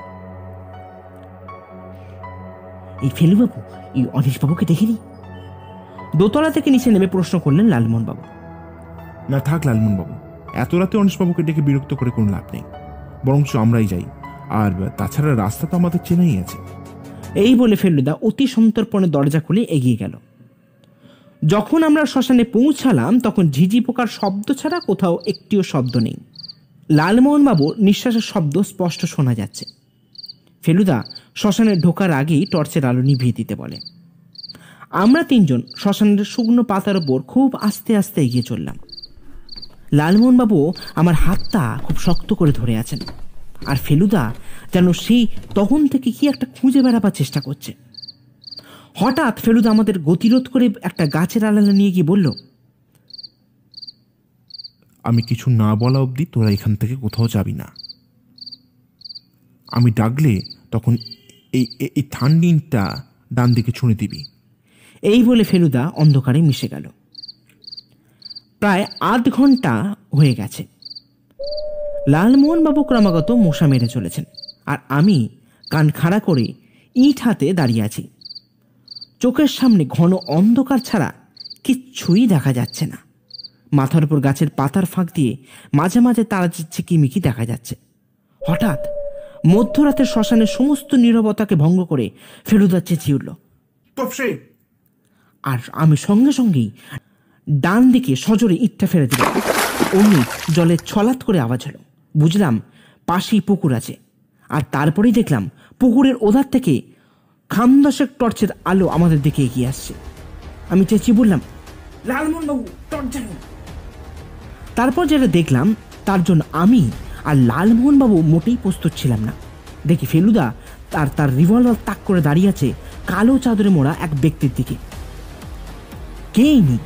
এই ফেলুবাবু, এই অনিশবাবুকে দেখিনি? দোতলা থেকে নিচে নেমে প্রশ্ন করলেন লালমোহনবাবু। না থাক লালমোহন বাবু, এত রাতে অনিশবাবুকে ডেকে বিরক্ত করে কোনো লাভ নেই, বরঞ্চ আমরাই যাই। আর তাছাড়া রাস্তা তো আমাদের চেনাই আছে। এই বলে ফেলুদা অতি সন্তর্পণে দরজা খুলে এগিয়ে গেল। যখন আমরা শ্মশানে পৌঁছালাম তখন ঝিঝি পোকার শব্দ ছাড়া কোথাও একটিও শব্দ নেই। লালমোহনবাবুর নিঃশ্বাসের শব্দ স্পষ্ট শোনা যাচ্ছে। ফেলুদা শ্মশানে ঢোকার আগেই টর্চের আলো নিভিয়ে দিতে বলে। আমরা তিনজন শ্মশানের শুকনো পাতার ওপর খুব আস্তে আস্তে এগিয়ে চললাম। লালমোহনবাবু আমার হাতটা খুব শক্ত করে ধরে আছেন, আর ফেলুদা যেন সেই তখন থেকে কি একটা খুঁজে বেড়াবার চেষ্টা করছে। হঠাৎ ফেলুদা আমাদের গতিরোধ করে একটা গাছের আড়ালে নিয়ে গিয়ে বলল, আমি কিছু না বলা অবধি তোরা এখান থেকে কোথাও যাবি না। আমি ডাকলে তখন এই থান্ডিনটা ডান দিকে ছুঁড়ে দিবি। এই বলে ফেলুদা অন্ধকারে মিশে গেল। প্রায় আধ ঘন্টা হয়ে গেছে। লালমোহনবাবু ক্রমাগত মশা মেরে চলেছেন, আর আমি কান খাড়া করে ইট হাতে দাঁড়িয়ে আছি। চোখের সামনে ঘন অন্ধকার ছাড়া কিচ্ছুই দেখা যাচ্ছে না। মাথার উপর গাছের পাতার ফাঁক দিয়ে মাঝে মাঝে তারা ঝিকিমিকি দেখা যাচ্ছে। হঠাৎ মধ্যরাতের শ্মশানের সমস্ত নীরবতাকে ভঙ্গ করে ফেলুদা চেঁচিয়ে উঠল, তোপসে! আর আমি সঙ্গে সঙ্গেই ডান দিকে সজোরে ইটটা ফেলে দিলাম। অমনি জলে ছলাৎ করে আওয়াজ হলো। বুঝলাম পাশেই পুকুর আছে। আর তারপরেই দেখলাম পুকুরের ওধার থেকে খামদশেক টর্চের আলো আমাদের দিকে এগিয়ে আসছে। আমি চেঁচিয়ে বললাম, লালমোহনবাবু, টর্চ জ্বালুন। তারপর যেটা দেখলাম তার জন্য আমি আর লালমোহনবাবু মোটেই প্রস্তুত ছিলাম না। দেখি ফেলুদা তার রিভলভার তাক করে দাঁড়িয়ে আছে কালো চাদরে মোড়া এক ব্যক্তির দিকে। কেই নেই।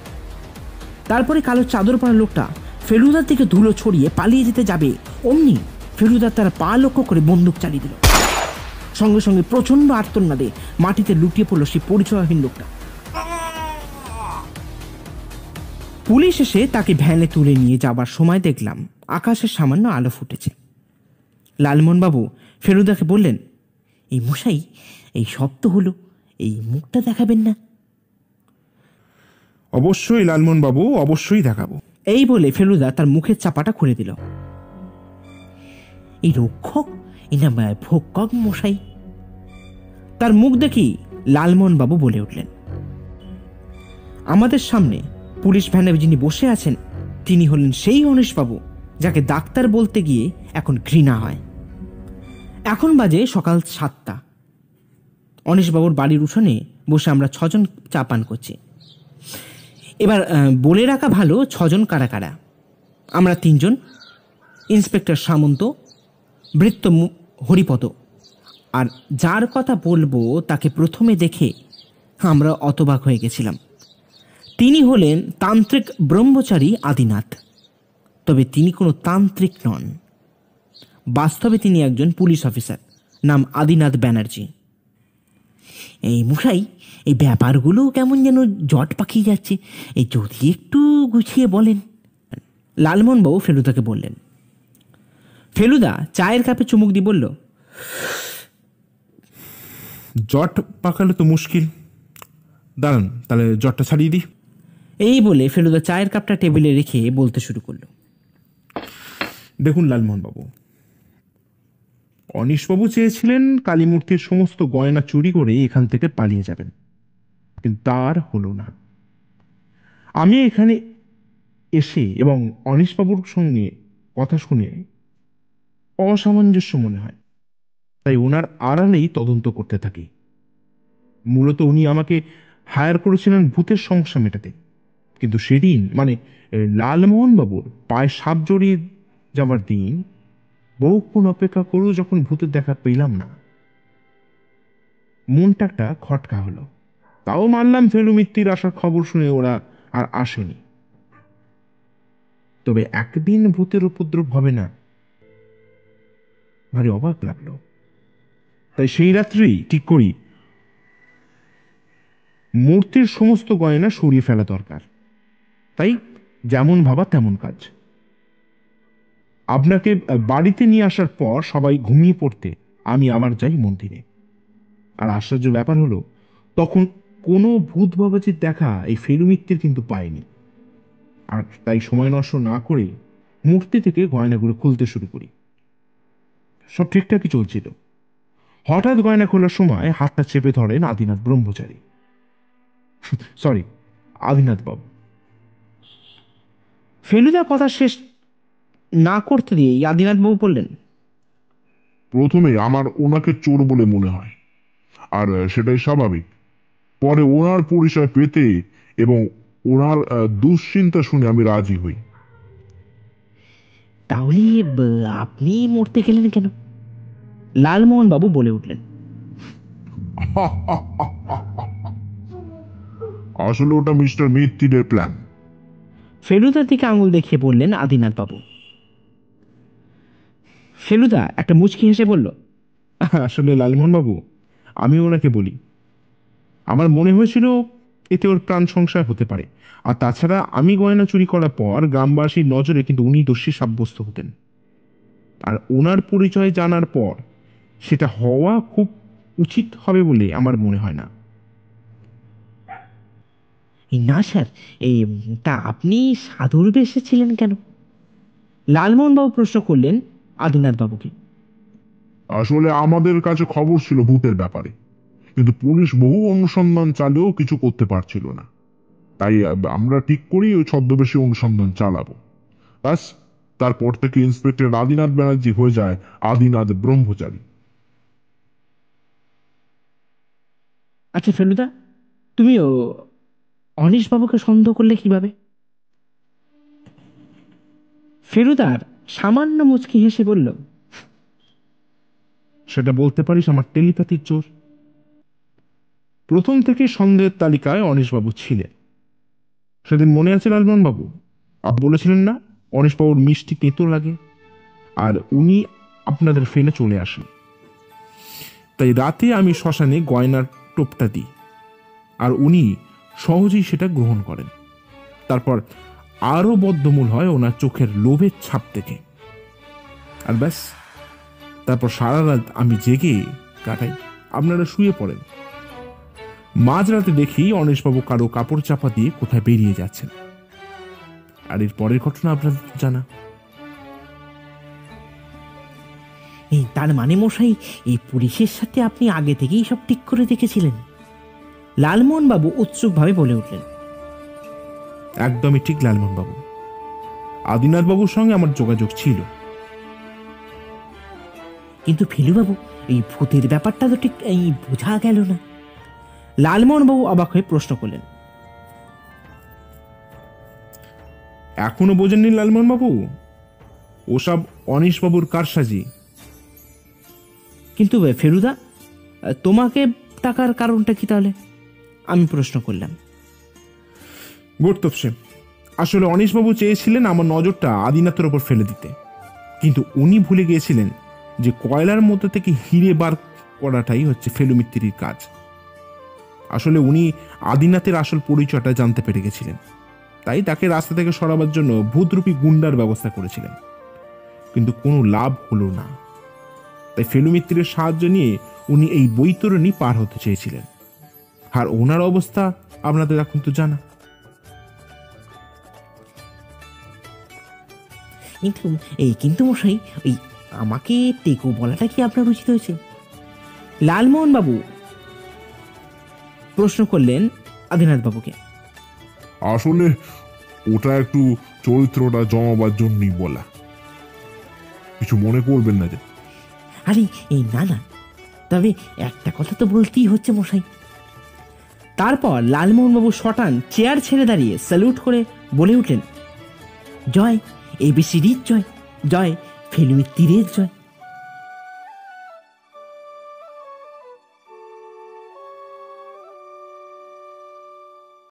তারপরে কালো চাদর পরা লোকটা ফেলুদার দিকে ধুলো ছড়িয়ে পালিয়ে যেতে যাবে, অমনি ফেলুদা তার পা লক্ষ্য করে বন্দুক চালিয়ে দিল। সঙ্গে সঙ্গে প্রচন্ড আর্তনাদে মাটিতে লুটিয়ে পড়ল সেই পরিচয়হীন লোকটা। পুলিশ এসে তাকে ভ্যানে তুলে নিয়ে যাবার সময় দেখলাম আকাশের সামান্য আলো ফুটেছে। লালমোহনবাবু ফেলুদাকে বললেন, এই মশাই, এই শব্দ হলো, এই মুখটা দেখাবেন না? অবশ্যই লালমোহন বাবু, অবশ্যই দেখাবো। এই বলে ফেলুদা তার মুখের চাপাটা খুলে দিল। এই রক্ষক, এই না ভক্ষক মশাই? তার মুখ দেখি লালমোহনবাবু বলে উঠলেন। আমাদের সামনে পুলিশ ভ্যানে যিনি বসে আছেন তিনি হলেন সেই অনিশবাবু যাকে ডাক্তার বলতে গিয়ে এখন ঘৃণা হয়। এখন বাজে সকাল 7টা। অনিশবাবুর বাড়ির উঠোনে বসে আমরা 6জন চা পান করছি। এবার বলে রাখা ভালো 6জন কারা কারা। আমরা 3জন, ইন্সপেক্টর সামন্ত, ভৃত্য হরিপদ, আর যার কথা বলবো তাকে প্রথমে দেখে আমরা অতবাক হয়ে গেছিলাম। তিনি হলেন তান্ত্রিক ব্রহ্মচারী আদিনাথ। তবে তিনি কোনো তান্ত্রিক নন, বাস্তবে তিনি একজন পুলিশ অফিসার, নাম আদিনাথ ব্যানার্জি। এই মশাই, এই ব্যাপারগুলো কেমন যেন জট পাকিয়ে যাচ্ছে, এই যদি একটু গুছিয়ে বলেন। লালমোহনবাবু ফেলুদাকে বললেন। ফেলুদা চায়ের কাপে চুমুক দিয়ে বলল, জট পাকালে তো মুশকিল, দাঁড়ান তাহলে জটটা ছাড়িয়ে দিই। এই বলে ফেলুদা চায়ের কাপটা টেবিলে রেখে বলতে শুরু করলো। দেখুন লালমোহনবাবু, অনিশবাবু চেয়েছিলেন কালীমূর্তির সমস্ত গয়না চুরি করে এখান থেকে পালিয়ে যাবেন, কিন্তু তার হলো না। আমি এখানে এসে এবং অনিশবাবুর সঙ্গে কথা শুনে অসামঞ্জস্য মনে হয়, তাই ওনার আড়ালেই তদন্ত করতে থাকি। মূলত উনি আমাকে হায়ার করেছিলেন ভূতের সমস্যা মেটাতে, কিন্তু সেদিন মানে লালমোহন বাবুর পায়ে সাপ জড়িয়ে যাওয়ার দিন বহুক্ষণ অপেক্ষা করেও যখন ভূতের দেখা পেলাম না, মনটা একটা খটকা হলো। তাও মানলাম ফেলু মিত্তির আসার খবর শুনে ওরা আর আসেনি, তবে একদিন ভূতের উপদ্রব হবে না, ভারী অবাক লাগলো। তাই সেই রাত্রেই ঠিক করি মূর্তির সমস্ত গয়না সরিয়ে ফেলা দরকার। তাই যেমন ভাবা তেমন কাজ। আপনাকে বাড়িতে নিয়ে আসার পর সবাই ঘুমিয়ে পড়তে আমি আবার যাই মন্দিরে। আর আশ্চর্য ব্যাপার হলো, তখন কোনো ভূত বাবাজির দেখা এই ফেলু মিত্তির কিন্তু পায়নি। আর তাই সময় নষ্ট না করে মূর্তি থেকে গয়নাগুলো খুলতে শুরু করি। সব ঠিকঠাকই চলছিল, হঠাৎ গয়না খোলার সময় হাতটা চেপে ধরেন আদিনাথ ব্রহ্মচারী, সরি আদিনাথ বাবু। ফেলুদা কথা শেষ না করতে দিয়ে আদিনাথবাবু বললেন, প্রথমে আমার ওনাকে চোর বলে মনে হয়, আর সেটাই স্বাভাবিক। পরে ওনার পরিচয় পেতে এবং ওনার দুশ্চিন্তা শুনে আমি রাজি হই। তাহলে আপনি মরতে গেলেন কেন? লালমোহনবাবু বলে উঠলেন। আসলে ওটা মিস্টার মিত্তিরের প্ল্যান। ফেলুদার দিকে আঙুল দেখিয়ে বললেন আদিনাথবাবু। ফেলুদা একটা মুচকি হেসে বলল, আসলে লালমোহন বাবু, আমি ওনাকে বলি, আমার মনে হয়েছিল এতে ওর প্রাণ সংশয় হতে পারে। আর তাছাড়া আমি গয়না চুরি করার পর গ্রামবাসীর নজরে কিন্তু উনি দোষী সাব্যস্ত হতেন, আর ওনার পরিচয় জানার পর সেটা হওয়া খুব উচিত হবে বলে আমার মনে হয় না। না স্যার, এই তা আপনি সাধুর বেশে ছিলেন কেন? লালমোহনবাবু প্রশ্ন করলেন আদিনাথবাবুকে। আসলে আমাদের কাছে খবর ছিল ভূতের ব্যাপারে, কিন্তু পুলিশ বহু অনুসন্ধান চালিয়েও কিছু করতে পারছিল না। তাই আমরা ঠিক করি ওই ছদ্মবেশী অনুসন্ধান চালাবো। ব্যাস, তারপর থেকে ইন্সপেক্টর আদিনাথ ব্যানার্জি হয়ে যায় আদিনাথ ব্রহ্মচারী। আচ্ছা ফেলুদা, তুমিও অনিশবাবুকে সন্দেহ করলে কিভাবে? ফেলুদার সামান্য মুচকি হেসে বলল, সেটা বলতে পারিস আমার টেলিপ্যাথির জোর। প্রথম থেকে সন্দেহের তালিকায় অনিশবাবু ছিলেন। সেদিন মনে আছে লালমোহন বাবু, আপনি বলেছিলেন না অনিশবাবুর মিষ্টি তেঁতো লাগে, আর উনি আপনাদের ফেলে চলে আসেন। তাই রাতে আমি শ্মশানে গয়নার টোপটা দিই, আর উনি সহজেই সেটা গ্রহণ করেন। তারপর আরো বদ্ধমূল হয় ওনার চোখের লোভের ছাপ থেকে। আর ব্যাস, তারপর সারা রাত আমি জেগে কাটাই, আপনারা শুয়ে পড়েন। মাঝরাতে দেখি অনিশবাবু কারো কাপড় চাপা দিয়ে কোথায় বেরিয়ে যাচ্ছেন। আর এর পরের ঘটনা আপনাদের জানা। এই তার মানে মশাই, এই পুলিশের সাথে আপনি আগে থেকেই সব ঠিক করে দেখেছিলেন? লালমোহনবাবু উৎসুকভাবে বলে উঠলেন। একদমই ঠিক লালমোহন বাবু, আদিনাথ বাবুর সঙ্গে আমার যোগাযোগ ছিল। কিন্তু ফেলুবাবু, এই ভূতের ব্যাপারটা তো ঠিক এই বোঝা গেল না। লালমোহনবাবু অবাক হয়ে প্রশ্ন করলেন। এখনো বোঝেননি লালমোহন বাবু? ওসব অনিশবাবুর কারসাজি। কিন্তু ফেলুদা, তোমাকে টাকার কারণটা কি তাহলে? আমি প্রশ্ন করলাম। গোর্তপসে আসলে অনিশবাবু চেয়েছিলেন আমার নজরটা আদিনাথের ওপর ফেলে দিতে, কিন্তু উনি ভুলে গিয়েছিলেন যে কয়লার মধ্যে থেকে হিরে বার করাটাই হচ্ছে ফেলু মিত্তিরির কাজ। আসলে উনি আদিনাথের আসল পরিচয়টা জানতে পেরে গেছিলেন, তাই তাকে রাস্তা থেকে সরাবার জন্য ভূতরূপী গুন্ডার ব্যবস্থা করেছিলেন, কিন্তু কোনো লাভ হলো না। তাই ফেলু মিত্তিরের সাহায্য নিয়ে উনি এই বৈতরণী পার হতে চেয়েছিলেন। আর ওনার অবস্থা আপনাদের এখন তো জানা। কিন্তু মশাই, ওই আমাকে টেকো বলাটা কি আপনার উচিত হয়েছে? লালমোহন বাবু প্রশ্ন করলেন আদিনাথ বাবুকে। আসলে ওটা একটু চরিত্রটা জমাবার জন্যই বলা, কিছু মনে করবেন না যে। আরে না না, তবে একটা কথা তো বলতেই হচ্ছে মশাই। তারপর লালমোহন বাবু শটান চেয়ার ছেড়ে দাঁড়িয়ে স্যালুট করে বলে উঠলেন, জয় এবিসিডির জয়, জয় ফেলু মিত্তিরের জয়।